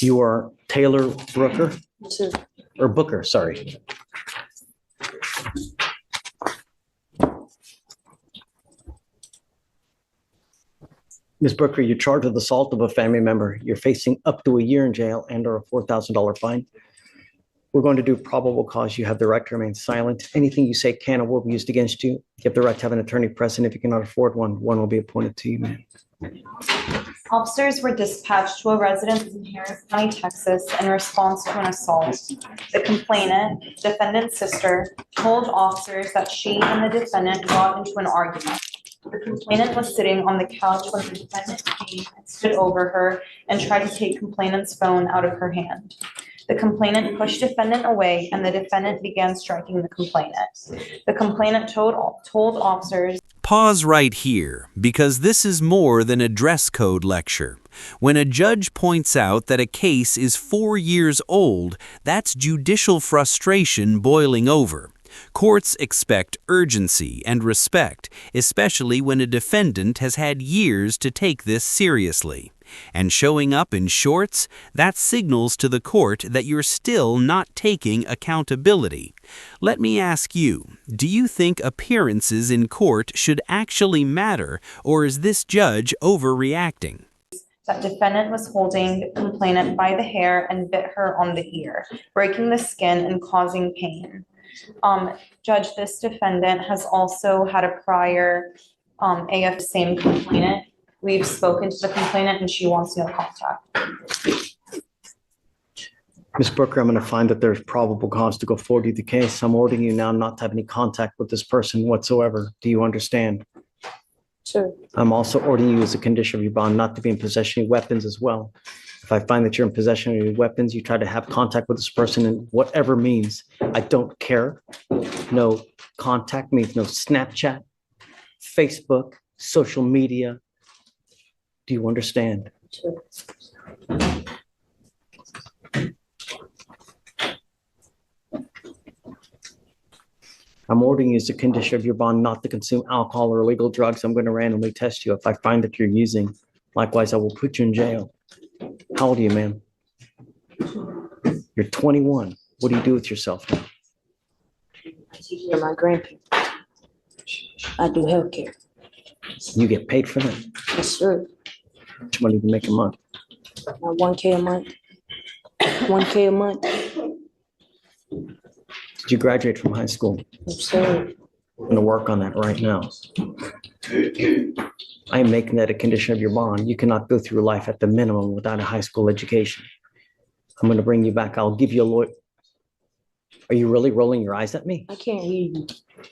You are Taylor Brooker, Two. or Booker, sorry. Ms. Brooker, you're charged with assault of a family member. You're facing up to a year in jail and or a $4,000 fine. We're going to do probable cause. You have the right to remain silent. Anything you say can or will be used against you. You have the right to have an attorney present. If you cannot afford one, one will be appointed to you, ma'am. Officers were dispatched to a residence in Harris County, Texas, in response to an assault. The complainant, defendant's sister, told officers that she and the defendant got into an argument. The complainant was sitting on the couch when the defendant came and stood over her and tried to take complainant's phone out of her hand. The complainant pushed defendant away and the defendant began striking the complainant. The complainant told officers. Pause right here, because this is more than a dress code lecture. When a judge points out that a case is 4 years old, that's judicial frustration boiling over. Courts expect urgency and respect, especially when a defendant has had years to take this seriously. And showing up in shorts, that signals to the court that you're still not taking accountability. Let me ask you, do you think appearances in court should actually matter, or is this judge overreacting? That defendant was holding the complainant by the hair and bit her on the ear, breaking the skin and causing pain. Judge, this defendant has also had a prior AF same complainant. We've spoken to the complainant and she wants no contact. Ms. Brooker, I'm going to find that there's probable cause to go forward with the case. I'm ordering you now not to have any contact with this person whatsoever. Do you understand? Sure. I'm also ordering you as a condition of your bond not to be in possession of weapons as well. If I find that you're in possession of your weapons, you try to have contact with this person in whatever means. I don't care. No contact means no Snapchat, Facebook, social media. Do you understand? Sure. I'm ordering you as a condition of your bond not to consume alcohol or illegal drugs. I'm going to randomly test you. If I find that you're using, likewise, I will put you in jail. How old are you, ma'am? You're 21. What do you do with yourself now? I take care of my grandparents. I do healthcare. You get paid for that? Yes, sir. How much money do you make a month? 1K a month. 1K a month. Did you graduate from high school? Yes, sir. I'm going to work on that right now. I am making that a condition of your bond. You cannot go through life at the minimum without a high school education. I'm going to bring you back. I'll give you a lawyer. Are you really rolling your eyes at me? I can't read you.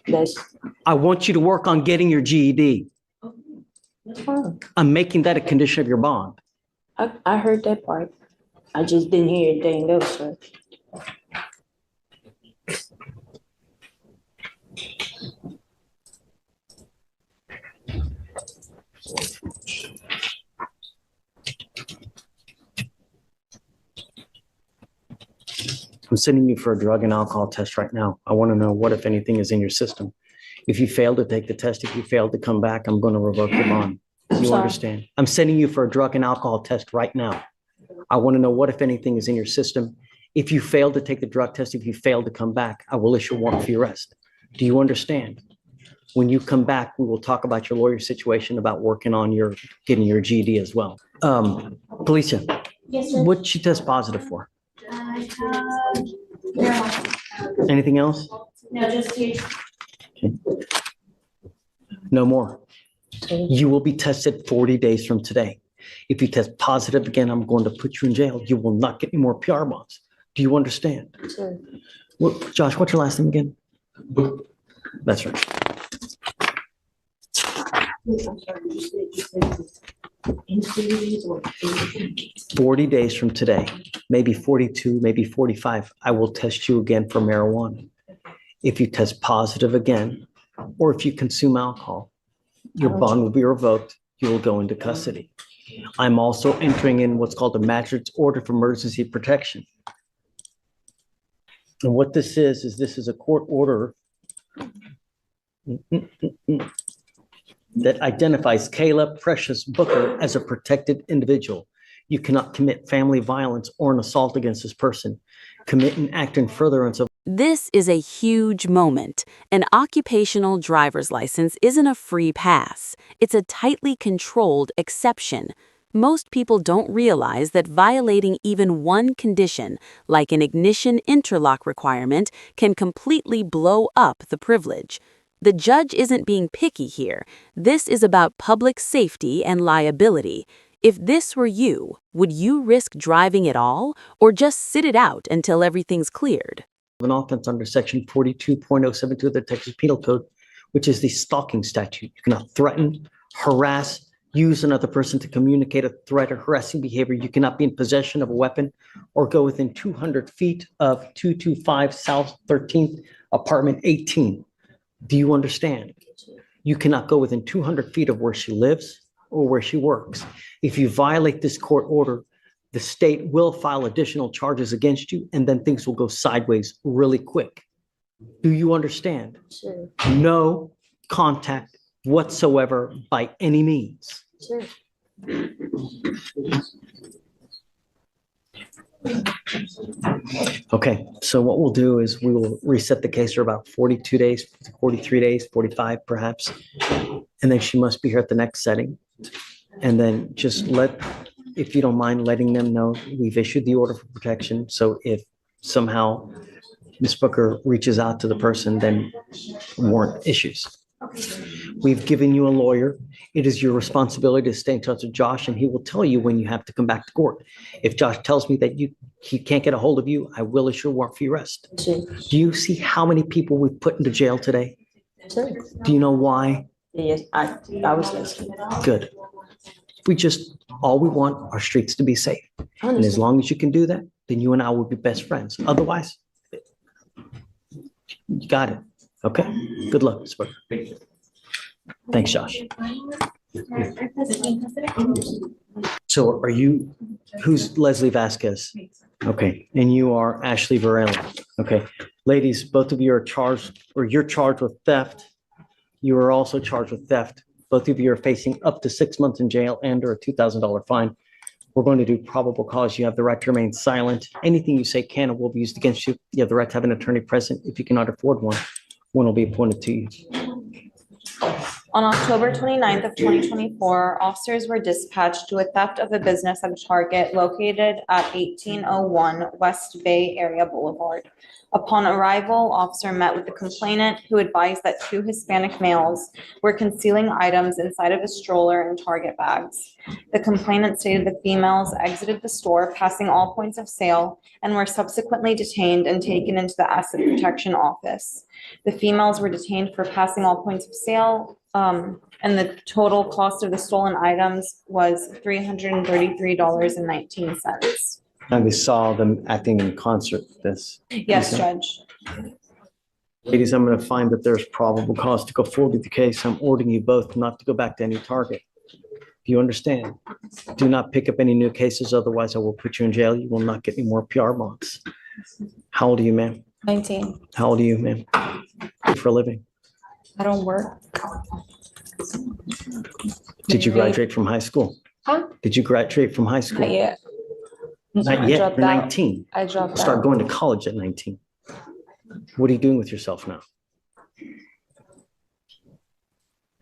That's I want you to work on getting your GED. fine. I'm making that a condition of your bond. I heard that part. I just didn't hear anything else, sir. I'm sending you for a drug and alcohol test right now. I want to know what, if anything, is in your system. If you fail to take the test, if you fail to come back, I'm going to revoke your bond. You Sorry. understand? I'm sending you for a drug and alcohol test right now. I want to know what, if anything, is in your system. If you fail to take the drug test, if you fail to come back, I will issue a warrant for your arrest. Do you understand? When you come back, we will talk about your lawyer situation, about working on your getting your GED as well. Felicia, Yes, sir. what'd she test positive for? I have marijuana. Anything else? No, just here. No more. You will be tested 40 days from today. If you test positive again, I'm going to put you in jail. You will not get any more PR bonds. Do you understand? Sure. Josh, what's your last name again? That's right. I'm sorry, in 3 days or 40 days from today, maybe 42, maybe 45, I will test you again for marijuana. If you test positive again, or if you consume alcohol, your bond will be revoked. You will go into custody. I'm also entering in what's called a magistrate's order for emergency protection. And what this is this is a court order that identifies Kayla Precious Booker as a protected individual. You cannot commit family violence or an assault against this person. Commit an act in furtherance of. This is a huge moment. An occupational driver's license isn't a free pass. It's a tightly controlled exception. Most people don't realize that violating even one condition, like an ignition interlock requirement, can completely blow up the privilege. The judge isn't being picky here. This is about public safety and liability. If this were you, would you risk driving at all, or just sit it out until everything's cleared? An offense under section 42.072 of the Texas Penal Code, which is the stalking statute. You cannot threaten, harass, use another person to communicate a threat or harassing behavior. You cannot be in possession of a weapon or go within 200 feet of 225 South 13th, apartment 18. Do you understand? You cannot go within 200 feet of where she lives or where she works. If you violate this court order, the state will file additional charges against you, and then things will go sideways really quick. Do you understand? Sure, No contact whatsoever by any means. sure. Okay, so what we'll do is we will reset the case for about 42 days, 43 days, 45 perhaps. And then she must be here at the next setting. And then just if you don't mind letting them know, we've issued the order for protection. So if somehow Ms. Booker reaches out to the person, then warrant issues. We've given you a lawyer. It is your responsibility to stay in touch with Josh, and he will tell you when you have to come back to court. If Josh tells me that he can't get a hold of you, I will issue a warrant for your arrest. Sure. Do you see how many people we've put into jail today? Sure. Do you know why? Yes, I was listening. Good. All we want are streets to be safe. And as long as you can do that, then you and I will be best friends. Otherwise, you got it. Okay? Good luck, Ms. Booker. Thanks, Josh. So who's Leslie Vasquez? Okay, and you are Ashley Varela. Okay, ladies, both of you are charged, or you're charged with theft. You are also charged with theft. Both of you are facing up to 6 months in jail and or a $2,000 fine. We're going to do probable cause. You have the right to remain silent. Anything you say can and will be used against you. You have the right to have an attorney present. If you cannot afford one will be appointed to you. On October 29th of 2024, officers were dispatched to a theft of a business at a Target located at 1801 West Bay Area Boulevard. Upon arrival, officer met with the complainant, who advised that two Hispanic males were concealing items inside of a stroller and Target bags. The complainant stated the females exited the store, passing all points of sale, and were subsequently detained and taken into the Asset Protection Office. The females were detained for passing all points of sale, and the total cost of the stolen items was $333.19. And we saw them acting in concert with this. Yes, Okay. Judge. Ladies, I'm going to find that there's probable cause to go forward with the case. I'm ordering you both not to go back to any Target. Do you understand? Do not pick up any new cases, otherwise I will put you in jail. You will not get any more PR bonds. How old are you, ma'am? 19. How old are you, ma'am? For a living? I don't work. Did you graduate from high school? Huh? Did you graduate from high school? Not yet. Not I yet, dropped you're out. 19. I dropped Start out. going to college at 19. What are you doing with yourself now?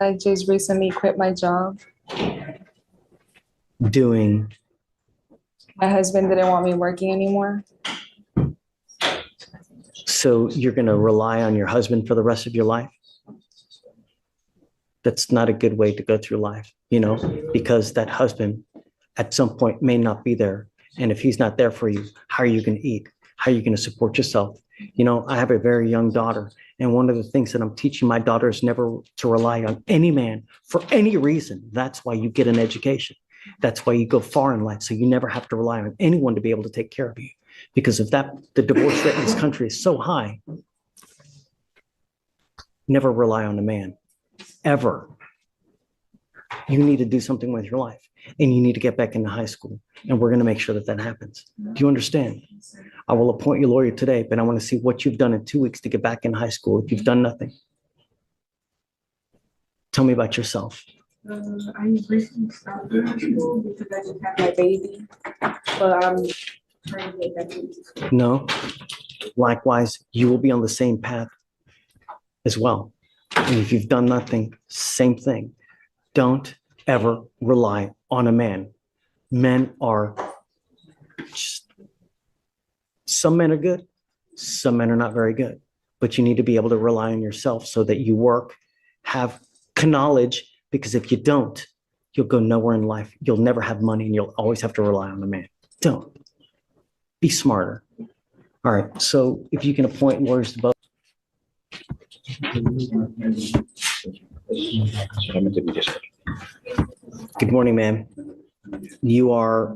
I just recently quit my job. Doing, My husband didn't want me working anymore. so you're going to rely on your husband for the rest of your life? That's not a good way to go through life, because that husband at some point may not be there. And if he's not there for you, how are you going to eat? How are you going to support yourself? I have a very young daughter, and one of the things that I'm teaching my daughter is never to rely on any man for any reason. That's why you get an education. That's why you go far in life. So you never have to rely on anyone to be able to take care of you. Because of that, the divorce rate in this country is so high. Never rely on a man, ever. You need to do something with your life, and you need to get back into high school. And we're going to make sure that that happens. Do you understand? I will appoint your lawyer today, but I want to see what you've done in 2 weeks to get back in high school. If you've done nothing, tell me about yourself. I recently stopped going to school because I just had my baby, but I'm trying to get back into school. No. Likewise, you will be on the same path as well. And if you've done nothing, same thing. Don't ever rely on a man. Men are just, some men are good, some men are not very good, but you need to be able to rely on yourself so that you work, have knowledge, because if you don't, you'll go nowhere in life. You'll never have money and you'll always have to rely on a man. Don't. Be smarter. All right, so if you can appoint lawyers to both. Good morning, ma'am. You are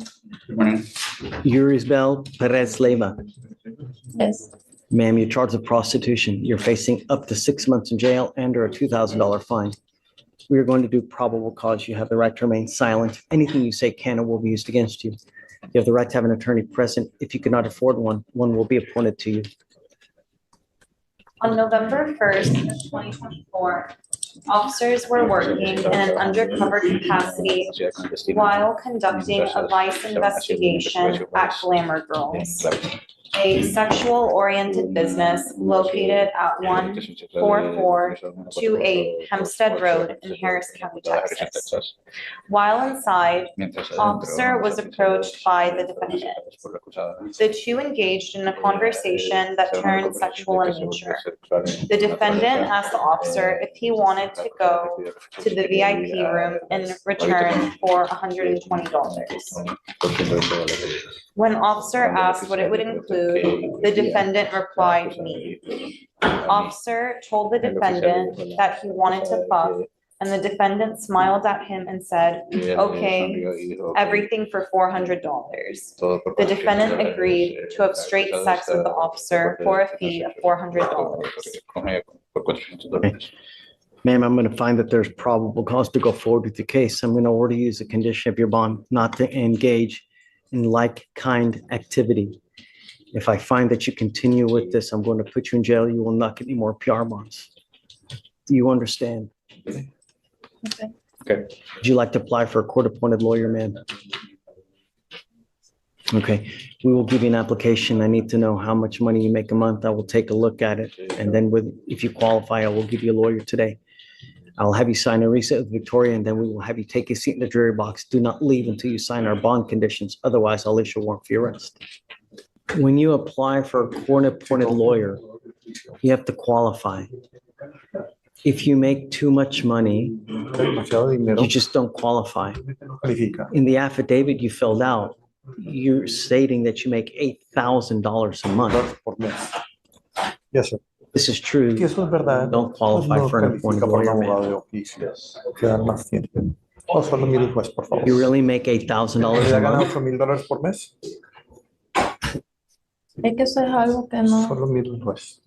Yurisbel Perez Leyva. Yes. Ma'am, you're charged with prostitution. You're facing up to 6 months in jail and or a $2,000 fine. We are going to do probable cause. You have the right to remain silent. Anything you say can or will be used against you. You have the right to have an attorney present. If you cannot afford one, one will be appointed to you. On November 1st, 2024, officers were working in an undercover capacity while conducting a vice investigation at Glamour Girls, a sexual-oriented business located at 14428 Hempstead Road in Harris County, Texas. While inside, officer was approached by the defendant. The two engaged in a conversation that turned sexual in nature. The defendant asked the officer if he wanted to go to the VIP room in return for $120. When officer asked what it would include, the defendant replied, "Me." Officer told the defendant that he wanted to fuck, and the defendant smiled at him and said, "Okay, everything for $400. The defendant agreed to have straight sex with the officer for a fee of $400. Ma'am, I'm going to find that there's probable cause to go forward with the case. I'm going to order you as a condition of your bond not to engage in like-kind activity. If I find that you continue with this, I'm going to put you in jail. You will not get any more PR bonds. Do you understand? Okay. Would you like to apply for a court-appointed lawyer, ma'am? Okay, we will give you an application. I need to know how much money you make a month. I will take a look at it. And then if you qualify, I will give you a lawyer today. I'll have you sign a receipt with Victoria, and then we will have you take a seat in the jury box. Do not leave until you sign our bond conditions. Otherwise, I'll issue a warrant for your arrest. When you apply for a court-appointed lawyer, you have to qualify. If you make too much money, you just don't qualify. In the affidavit you filled out, you're stating that you make $8,000 a month. Yes, sir. This is true. Si eso es verdad, Don't qualify no for an appointed califica para un lawyer, abogado man. de oficio. Quedar más tiempo. O solo mire el juez, por favor. You really make $8,000 ¿Ya a gana month? $8,000 por mes? Es que eso es algo que no, Solo mire el juez.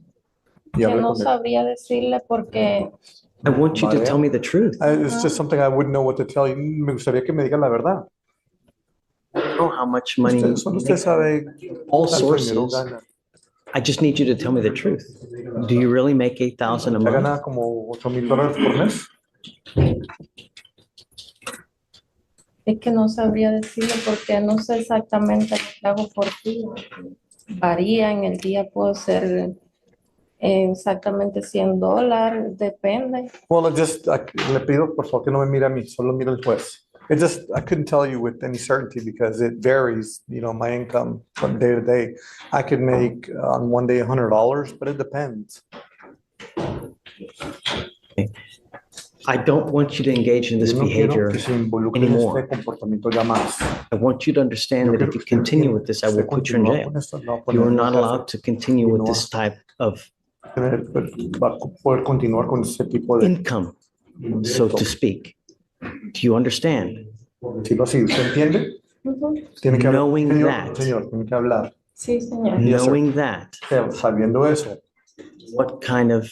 Y que hable no con él. sabría decirle porque I want you to tell me the truth. It's just something I wouldn't know what to tell you. Me gustaría que me diga la verdad. I don't know how much money you Solo usted make. sabe All cuánto dinero sources. gana. I just need you to tell me the truth. Do you really make $8,000 a ¿Ya month? gana como $8,000 por mes? es que no sabría decirle porque no sé exactamente lo que hago por día. Varía, en el día puedo ser exactamente $100, depende. Well, le pido por favor que no me mire a mí, solo mire al juez. I couldn't tell you with any certainty because it varies, my income from day to day. I could make on one day $100, but it depends. I don't want you to engage in this Yo no quiero behavior que se involucre en anymore. este comportamiento ya más. I want you to understand that if you continue with this, I will put you in jail. You are not allowed to continue with this type of Va a poder continuar con ese tipo de income, so to speak. Do you understand? Si lo sigue, ¿usted entiende? Ujú. Tiene que hablar. Knowing Señor, that. señor, tiene que hablar. Sí, señor. Yes, sir. Knowing that, Sabiendo eso, what kind of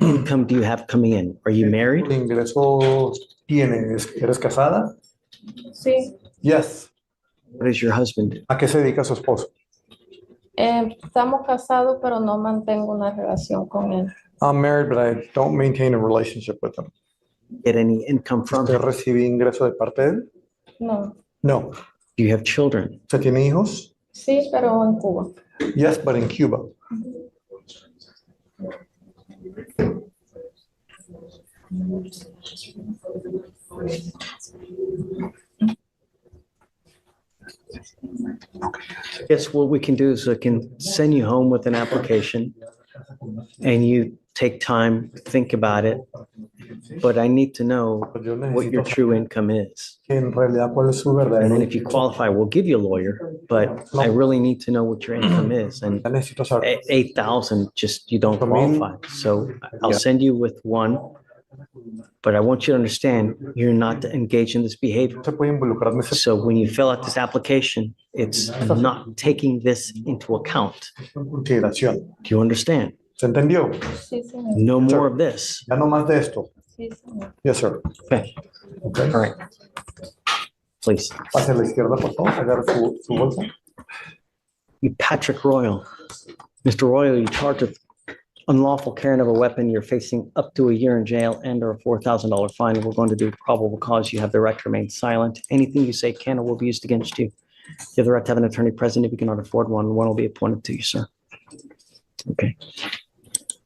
income do you have coming in? Are you married? ¿qué ingreso tienes? ¿Eres casada? Sí, Yes. What does your husband do? ¿A qué se dedica su esposo? estamos casados, pero no mantengo una relación con él. I'm married, but I don't maintain a relationship with him. get any income from ¿Usted him? recibe ingreso de parte de él? No, No. Do you have children? ¿Usted tiene hijos? sí, pero en Cuba. Yes, but in Cuba. Guess what we can do is I can send you home with an application and you take time, think about it. But I need to know Yo what your necesito true saber income is. en realidad cuál es su And verdadero then if you ingreso. qualify, we'll give you a lawyer, but I really need to know what your income is. And Ya necesito saber. 8,000, just you don't qualify. So I'll send you with one. But I want you to understand, you're not engaged in this behavior. Se puede involucrar en ese So when you fill out this application, it's not taking this into account. consideración. Do you understand? ¿Se entendió? Sí, señor. No more of this. Ya no más de esto. Sí, señor. Yes, sir. Okay, Okay. all right. Please. Pase a la izquierda, por favor. Agarre su bolsa. You Patrick Royal. Mr. Royal, you're charged with unlawful carrying of a weapon. You're facing up to a year in jail and or a $4,000 fine. We're going to do probable cause. You have the right to remain silent. Anything you say can or will be used against you. You have the right to have an attorney present if you cannot afford one. One will be appointed to you, sir. Okay.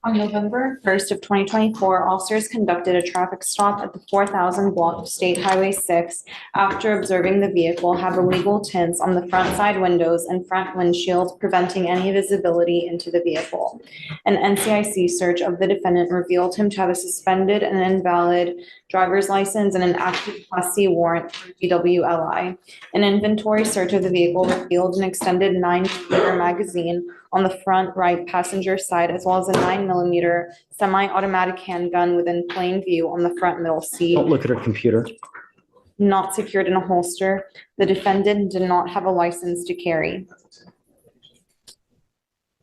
On November 1st of 2024, officers conducted a traffic stop at the 4,000 block of State Highway 6 after observing the vehicle have illegal tints on the front side windows and front windshield, preventing any visibility into the vehicle. An NCIC search of the defendant revealed him to have a suspended and invalid driver's license and an active Class C warrant for DWLI. An inventory search of the vehicle revealed an extended 9mm magazine on the front right passenger side, as well as a 9mm semi-automatic handgun within plain view on the front middle seat, Don't look at her computer. not secured in a holster. The defendant did not have a license to carry.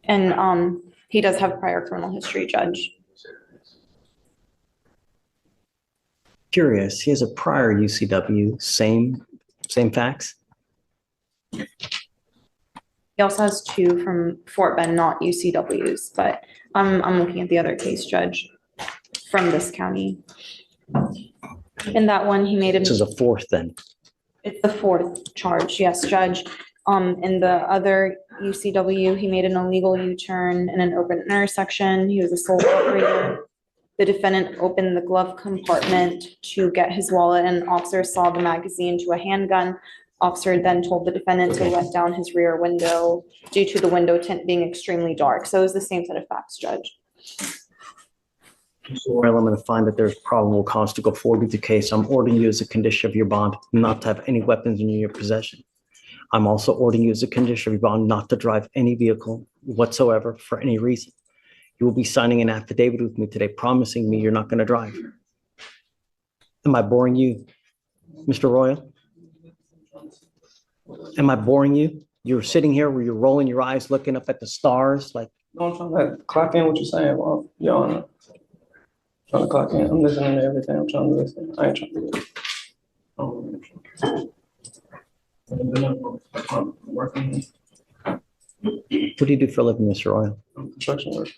And he does have prior criminal history, Judge. Curious, he has a prior UCW, same facts? He also has two from Fort Bend, not UCWs, but I'm looking at the other case, Judge, from this county. In that one, he made This is a fourth then. it's the fourth charge, yes, Judge. In the other UCW, he made an illegal U-turn in an open intersection. He was a sole operator. The defendant opened the glove compartment to get his wallet, and officer saw the magazine to a handgun. Officer then told the defendant to let down his rear window due to the window tint being extremely dark. So it was the same set of facts, Judge. Well, I'm going to find that there's probable cause to go forward with the case. I'm ordering you as a condition of your bond not to have any weapons in your possession. I'm also ordering you as a condition of your bond not to drive any vehicle whatsoever for any reason. You will be signing an affidavit with me today promising me you're not going to drive. Am I boring you, Mr. Royal? Am I boring you? You're sitting here where you're rolling your eyes, looking up at the stars like, No, I'm trying to clock in what you're saying, well, Your Honor. Trying to clock in. I'm listening to everything. I'm trying to listen. I ain't trying to listen. I'm working what do you do for a living, Mr. Royal? on construction work.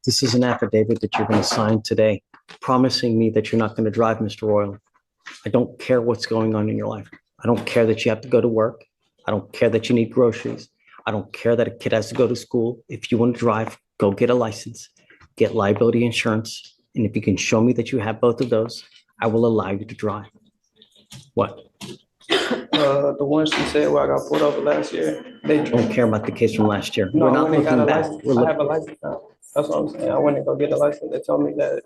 This is an affidavit that you're going to sign today, promising me that you're not going to drive, Mr. Royal. I don't care what's going on in your life. I don't care that you have to go to work. I don't care that you need groceries. I don't care that a kid has to go to school. If you want to drive, go get a license, get liability insurance. And if you can show me that you have both of those, I will allow you to drive. What? The one she said where I got pulled over last year, they I don't care about the case from last year. No, We're I not went and got looking a back. license. We're I have a looking, license now. That's what I'm saying. I went and go get a license. They told me that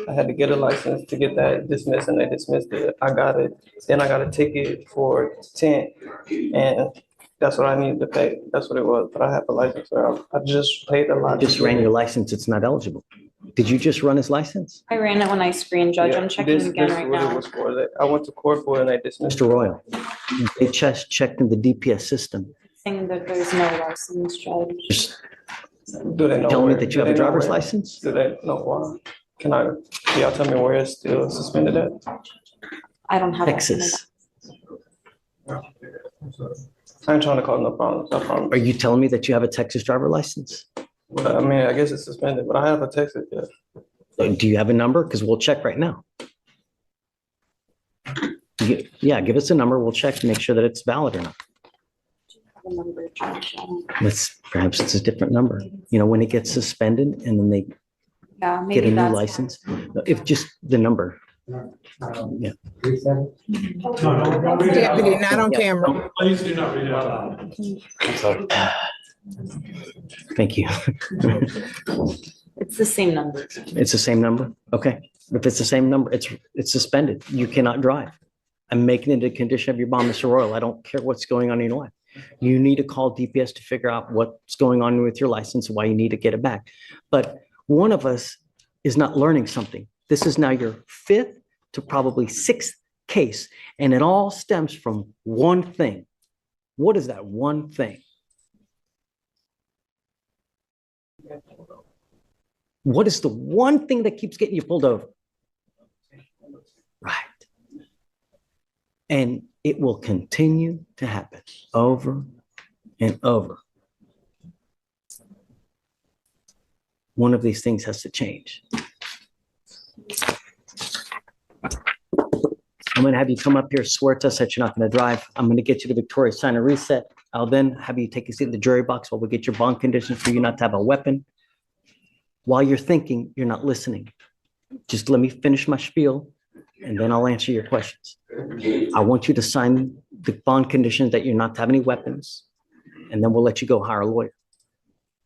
I had to get a license to get that dismissed, and they dismissed it. I got it. Then I got a ticket for 10, and that's what I needed to pay. That's what it was. But I have a license, so I just paid a lot. Just ran your license, it's not eligible. Did you just run his license? I ran it when I screened, Judge. Yeah, I'm checking again right This is what it now. was for. I went to court for it, and they dismissed Mr. it. Royal, they just checked in the DPS system. Saying that there's no license, Judge. Just Do they know? tell me where- that do you have a they know driver's where- license? Do they know why? Can y'all tell me where it's still suspended at? I don't have. it. Texas. I ain't trying to cause no problems, no problem. Are you telling me that you have a Texas driver license? But I mean, I guess it's suspended, but I have a Texas, yeah. Do you have a number? Because we'll check right now. Yeah, give us a number. We'll check to make sure that it's valid or not. The number, Judge. I don't- Perhaps it's a different number. You know, when it gets suspended and then they Yeah, get a maybe new that's. license, if just the number. Yeah. Deputy, not on camera. Please do not read it out loud. Thank you. It's the same number. It's the same number? Okay. If it's the same number, it's suspended. You cannot drive. I'm making it a condition of your bond, Mr. Royal. I don't care what's going on in your life. You need to call DPS to figure out what's going on with your license and why you need to get it back. But one of us is not learning something. This is now your 5th to probably 6th case, and it all stems from one thing. What is that one thing? What is the one thing that keeps getting you pulled over? Right. And it will continue to happen over and over. One of these things has to change. I'm going to have you come up here, swear to us that you're not going to drive. I'm going to get you to Victoria, sign a reset. I'll then have you take a seat in the jury box while we get your bond conditions for you not to have a weapon. While you're thinking, you're not listening. Just let me finish my spiel, and then I'll answer your questions. I want you to sign the bond conditions that you're not to have any weapons, and then we'll let you go hire a lawyer.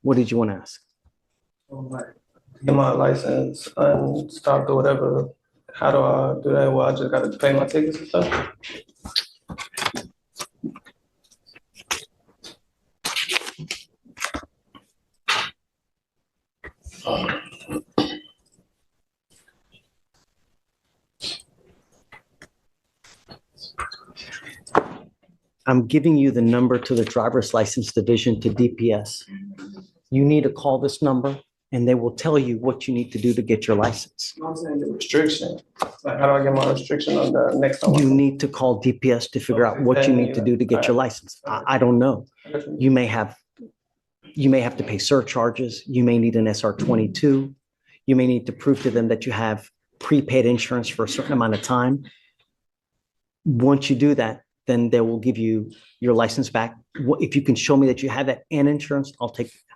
What did you want to ask? Get my license and stop or whatever. How do I do that? Well, I just gotta pay my tickets and stuff. I'm giving you the number to the driver's license division to DPS. You need to call this number and they will tell you what you need to do to get your license. I'm saying the restriction. Like, how do I get my restriction on the next time? You need to call DPS to figure out what you need to do to get your license. I don't know. You may have to pay surcharges. You may need an SR 22. You may need to prove to them that you have prepaid insurance for a certain amount of time. Once you do that, then they will give you your license back. If you can show me that you have that and insurance,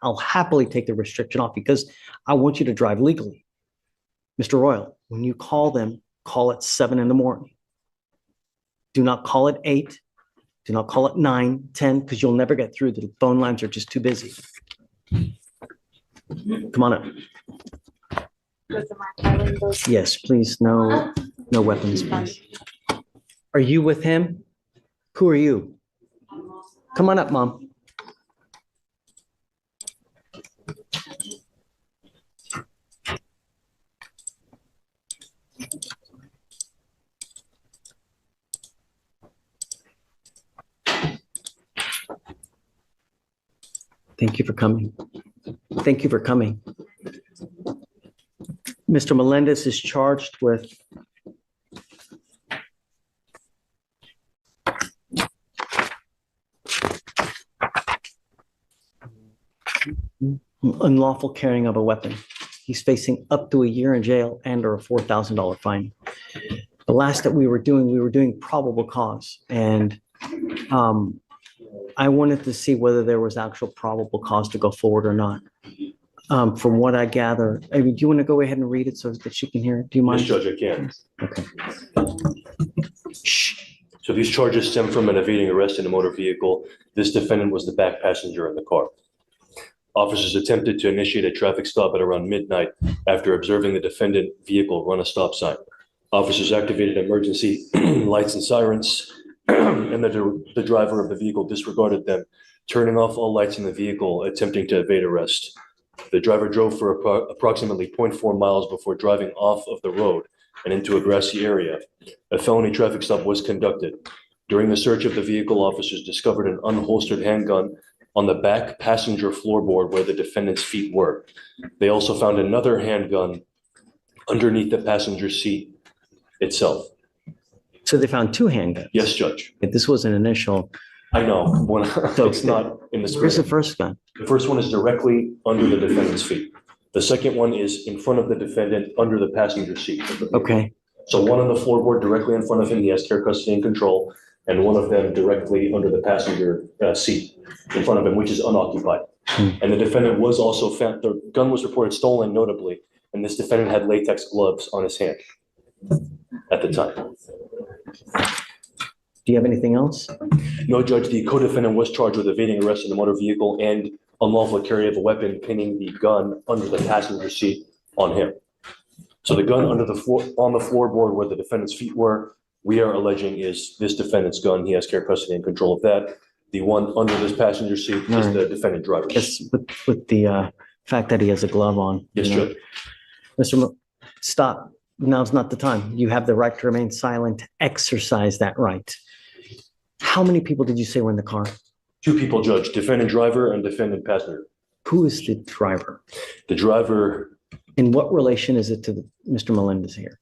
I'll happily take the restriction off because I want you to drive legally. Mr. Royal, when you call them, call at 7 in the morning. Do not call at 8. Do not call at 9, 10, because you'll never get through. The phone lines are just too busy. Come on up. Yes, please. No weapons, please. Are you with him? Who are you? Come on up, Mom. Thank you for coming. Thank you for coming. Mr. Melendez is charged with unlawful carrying of a weapon. He's facing up to a year in jail and or a $4,000 fine. The last that we were doing probable cause. And I wanted to see whether there was actual probable cause to go forward or not. From what I gather, I mean, do you want to go ahead and read it so that she can hear it? Do you mind? Yes, Judge, I can. Okay. So these charges stem from an evading arrest in a motor vehicle. This defendant was the back passenger in the car. Officers attempted to initiate a traffic stop at around midnight after observing the defendant vehicle run a stop sign. Officers activated emergency lights and sirens, and the driver of the vehicle disregarded them, turning off all lights in the vehicle, attempting to evade arrest. The driver drove for approximately 0.4 miles before driving off of the road and into a grassy area. A felony traffic stop was conducted. During the search of the vehicle, officers discovered an unholstered handgun on the back passenger floorboard where the defendant's feet were. They also found another handgun underneath the passenger seat itself. So they found two handguns. Yes, Judge. This was an initial. I know. It's not in the Where's the script. first gun? The first one is directly under the defendant's feet. The second one is in front of the defendant under the passenger seat. Okay. So one on the floorboard directly in front of him, he has care, custody, and control, and one of them directly under the passenger seat in front of him, which is unoccupied. And the defendant was also found, the gun was reported stolen notably, and this defendant had latex gloves on his hand at the time. Do you have anything else? No, Judge, the co-defendant was charged with evading arrest in the motor vehicle and unlawful carry of a weapon, pinning the gun under the passenger seat on him. So the gun under the floor, on the floorboard where the defendant's feet were, we are alleging is this defendant's gun. He has care, custody, and control of that. The one under this passenger seat is the defendant driver. Yes, with the fact that he has a glove on. Yes, you know. Judge. Mr. Stop. Now's not the time. You have the right to remain silent. Exercise that right. How many people did you say were in the car? Two people, Judge, defendant driver and defendant passenger. Who is the driver? The driver. In what relation is it to Mr. Melendez here?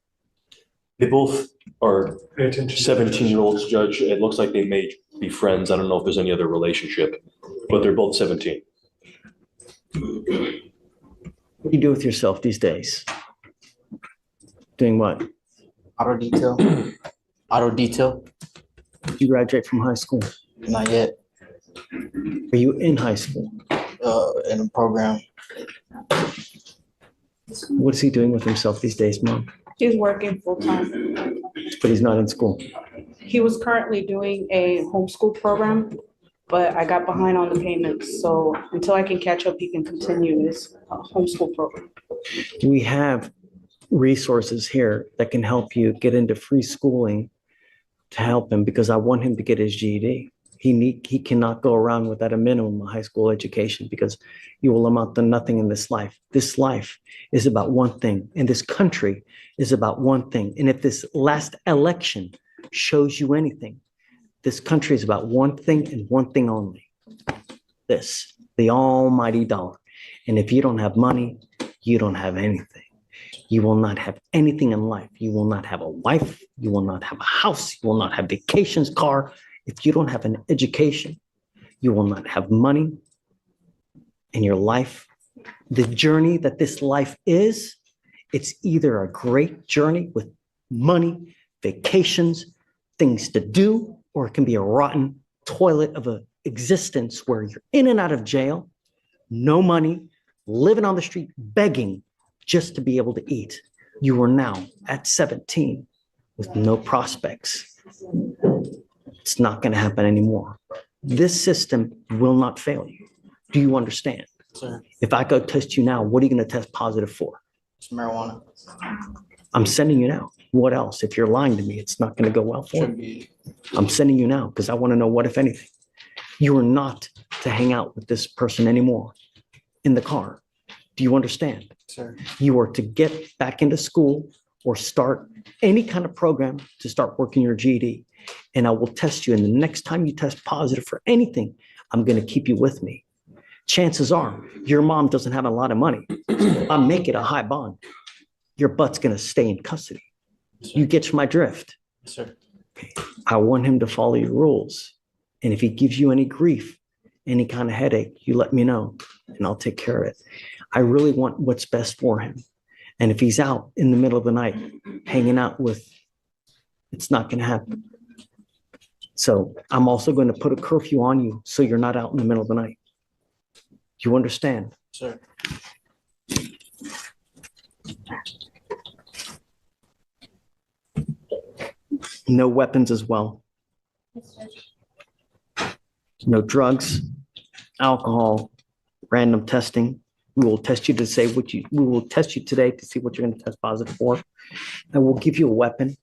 They both are 17-year-olds, Judge. It looks like they may be friends. I don't know if there's any other relationship, but they're both 17. What do you do with yourself these days? Doing what? Auto detail. Auto detail. Did you graduate from high school? Not yet. Are you in high school? In a program. What is he doing with himself these days, Mom? He's working full-time. But he's not in school. He was currently doing a homeschool program, but I got behind on the payments. So until I can catch up, he can continue his homeschool program. Do we have resources here that can help you get into free schooling to help him? Because I want him to get his GED. He cannot go around without a minimum of high school education, because you will amount to nothing in this life. This life is about one thing, and this country is about one thing. And if this last election shows you anything, this country is about one thing and one thing only. This, the almighty dollar. And if you don't have money, you don't have anything. You will not have anything in life. You will not have a wife. You will not have a house. You will not have vacations, car. If you don't have an education, you will not have money in your life. The journey that this life is, it's either a great journey with money, vacations, things to do, or it can be a rotten toilet of an existence where you're in and out of jail, no money, living on the street, begging just to be able to eat. You are now at 17 with no prospects. It's not going to happen anymore. This system will not fail you. Do you understand? Sir, If I go test you now, what are you going to test positive for? it's marijuana. I'm sending you now. What else? If you're lying to me, it's not going to go well for Should you. be. I'm sending you now because I want to know what, if anything. You are not to hang out with this person anymore in the car. Do you understand? Sir, You are to get back into school or start any kind of program to start working your GED. And I will test you. And the next time you test positive for anything, I'm going to keep you with me. Chances are your mom doesn't have a lot of money. I make it a high bond. Your butt's going to stay in custody. You get my drift. sir. I want him to follow your rules. And if he gives you any grief, any kind of headache, you let me know and I'll take care of it. I really want what's best for him. And if he's out in the middle of the night, hanging out with, it's not going to happen. So I'm also going to put a curfew on you so you're not out in the middle of the night. You understand? Sir. No weapons as well. No drugs, alcohol, random testing. We will test you we will test you today to see what you're going to test positive for. And we'll give you a weapon.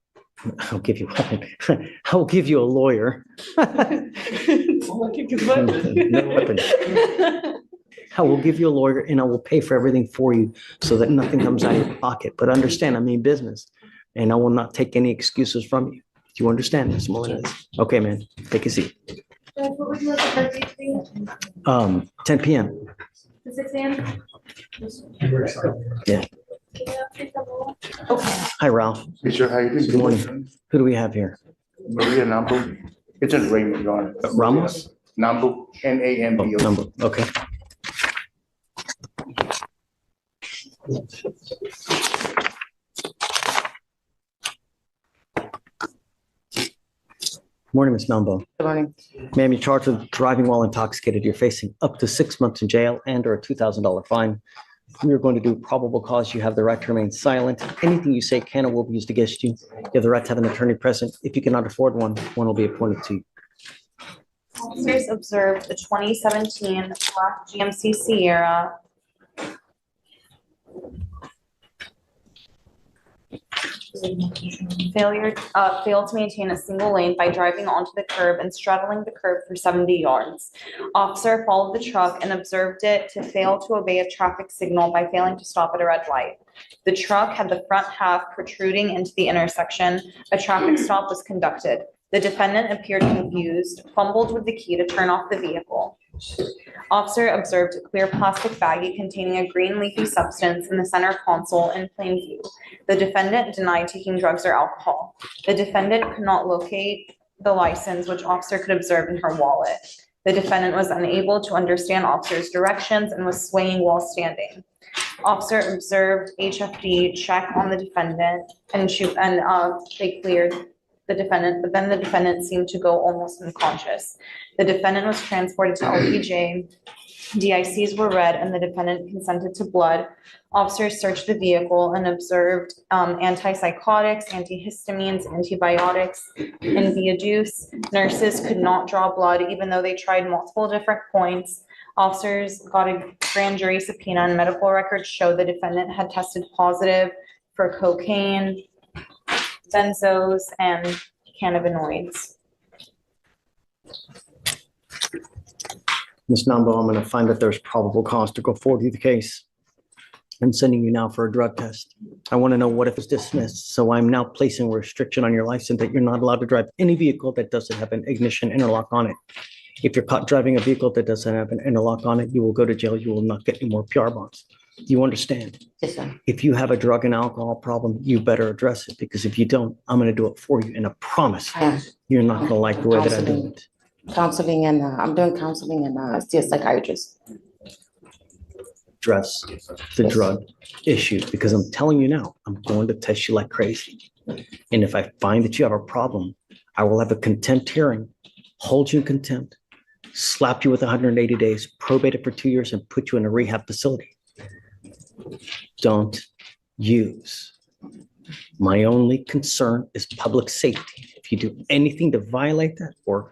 I'll give you a weapon. I will give you a lawyer. No weapon. I will give you a lawyer and I will pay for everything for you so that nothing comes out of your pocket. But understand, I mean business, and I will not take any excuses from you. Do you understand, Ms. Melendez? Okay, man, take a seat. What would you like the birthday to be? 10 p.m. The 6 a.m.? Yeah. Hi, Ralph. Hey, sir, how you doing? Good morning. Who do we have here? Maria Nambo. It's a Raymond, Your Honor. Ramos? Nambo, Oh, Nambo. number. Okay. Morning, Ms. Nambo. Good morning. Ma'am, you're charged with driving while intoxicated. You're facing up to 6 months in jail and or a $2,000 fine. We are going to do probable cause. You have the right to remain silent. Anything you say can or will be used against you. You have the right to have an attorney present. If you cannot afford one, one will be appointed to you. Officers observed the 2017 black GMC Sierra failed to maintain a single lane by driving onto the curb and straddling the curb for 70 yards. Officer followed the truck and observed it to fail to obey a traffic signal by failing to stop at a red light. The truck had the front half protruding into the intersection. A traffic stop was conducted. The defendant appeared confused, fumbled with the key to turn off the vehicle. Officer observed a clear plastic baggie containing a green leafy substance in the center console in plain view. The defendant denied taking drugs or alcohol. The defendant could not locate the license, which officer could observe in her wallet. The defendant was unable to understand officer's directions and was swaying while standing. Officer observed HFD check on the defendant and they cleared the defendant, but then the defendant seemed to go almost unconscious. The defendant was transported to LPJ. DICs were read and the defendant consented to blood. Officers searched the vehicle and observed antipsychotics, antihistamines, antibiotics, and via juice. Nurses could not draw blood even though they tried multiple different points. Officers got a grand jury subpoena and medical records show the defendant had tested positive for cocaine, benzos, and cannabinoids. Ms. Nambo, I'm going to find that there's probable cause to go forward with the case. I'm sending you now for a drug test. I want to know what if it's dismissed. So I'm now placing a restriction on your license that you're not allowed to drive any vehicle that doesn't have an ignition interlock on it. If you're caught driving a vehicle that doesn't have an interlock on it, you will go to jail. You will not get any more PR bonds. You understand? Yes, sir. If you have a drug and alcohol problem, you better address it, because if you don't, I'm going to do it for you. And I promise you're not going to like the way that I do it. Counseling and I'm doing counseling and see a psychiatrist. Address the drug issue, because I'm telling you now, I'm going to test you like crazy. And if I find that you have a problem, I will have a contempt hearing, hold you in contempt, slap you with 180 days, probate it for 2 years, and put you in a rehab facility. Don't use. My only concern is public safety. If you do anything to violate that or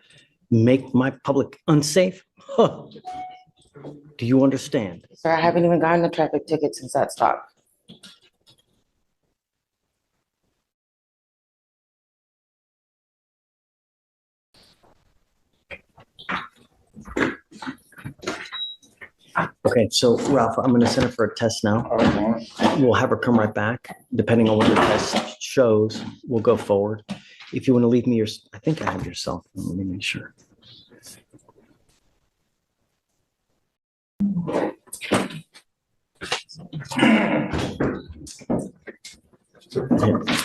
make my public unsafe, do you understand? Sir, I haven't even gotten a traffic ticket since that stop. Okay, so Ralph, I'm going to send her for a test now. We'll have her come right back. Depending on what the test shows, we'll go forward. If you want to leave me your, I think I have your cell phone. Let me make sure. Yeah,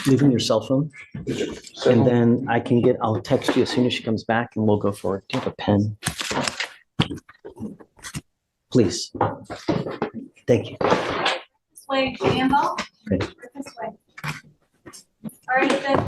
leave me your cell phone. And then I'll text you as soon as she comes back and we'll go forward. Do you have a pen? Please. Thank you. This way, Campbell. Okay. This way. All right, good.